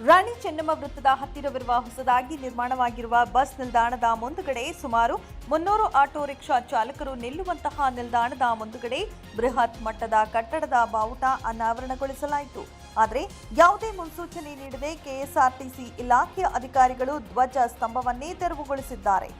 ರಾಣಿ ಚೆನ್ನಮ್ಮ ವೃತ್ತದ ಹತ್ತಿರವಿರುವ ಹೊಸದಾಗಿ ನಿರ್ಮಾಣವಾಗಿರುವ ಬಸ್ ನಿಲ್ದಾಣದ ಮುಂದುಗಡೆ ಸುಮಾರು 300 ಆಟೋ ರಿಕ್ಷಾ ಚಾಲಕರು ನಿಲ್ಲುವಂತಹ ನಿಲ್ದಾಣದ ಮುಂದುಗಡೆ ಬೃಹತ್ ಮಟ್ಟದ ಕಟ್ಟಡದ ಬಾವುಟ ಅನಾವರಣಗೊಳಿಸಲಾಯಿತು. ಆದರೆ ಯಾವುದೇ ಮುನ್ಸೂಚನೆ ನೀಡದೆ ಕೆಎಸ್ಆರ್ಟಿಸಿ ಇಲಾಖೆಯ ಅಧಿಕಾರಿಗಳು ಧ್ವಜ ಸ್ತಂಭವನ್ನೇ ತೆರವುಗೊಳಿಸಿದ್ದಾರೆ.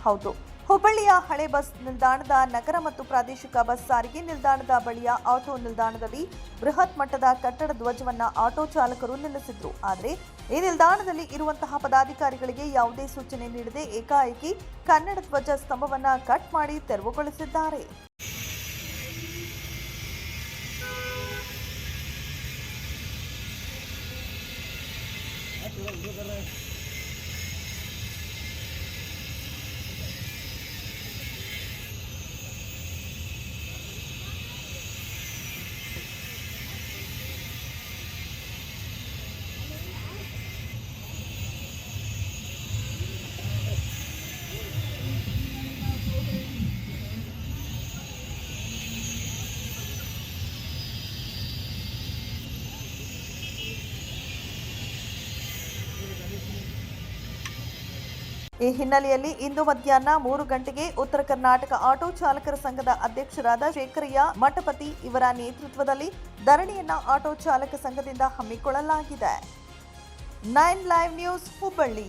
ಹೌದು, ಹುಬ್ಬಳ್ಳಿಯ ಹಳೆ ಬಸ್ ನಿಲ್ದಾಣದ ನಗರ ಮತ್ತು ಪ್ರಾದೇಶಿಕ ಬಸ್ ಸಾರಿಗೆ ನಿಲ್ದಾಣದ ಬಳಿಯ ಆಟೋ ನಿಲ್ದಾಣದಲ್ಲಿ ಬೃಹತ್ ಮಟ್ಟದ ಕಟ್ಟಡ ಧ್ವಜವನ್ನ ಆಟೋ ಚಾಲಕರು ನಿಲ್ಲಿಸಿದ್ರು. ಆದರೆ ಈ ನಿಲ್ದಾಣದಲ್ಲಿ ಇರುವಂತಹ ಪದಾಧಿಕಾರಿಗಳಿಗೆ ಯಾವುದೇ ಸೂಚನೆ ನೀಡದೆ ಏಕಾಏಕಿ ಕನ್ನಡ ಧ್ವಜ ಸ್ತಂಭವನ್ನ ಕಟ್ ಮಾಡಿ ತೆರವುಗೊಳಿಸಿದ್ದಾರೆ. ಈ ಹಿನ್ನೆಲೆಯಲ್ಲಿ ಇಂದು ಮಧ್ಯಾಹ್ನ 3 ಗಂಟೆಗೆ ಉತ್ತರ ಕರ್ನಾಟಕ ಆಟೋ ಚಾಲಕರ ಸಂಘದ ಅಧ್ಯಕ್ಷರಾದ ಶೇಖರಯ್ಯ ಮಠಪತಿ ಇವರ ನೇತೃತ್ವದಲ್ಲಿ ಧರಣಿಯನ್ನ ಆಟೋ ಚಾಲಕ ಸಂಘದಿಂದ ಹಮ್ಮಿಕೊಳ್ಳಲಾಗಿದೆ. 9 ಲೈವ್ ನ್ಯೂಸ್ ಹುಬ್ಬಳ್ಳಿ.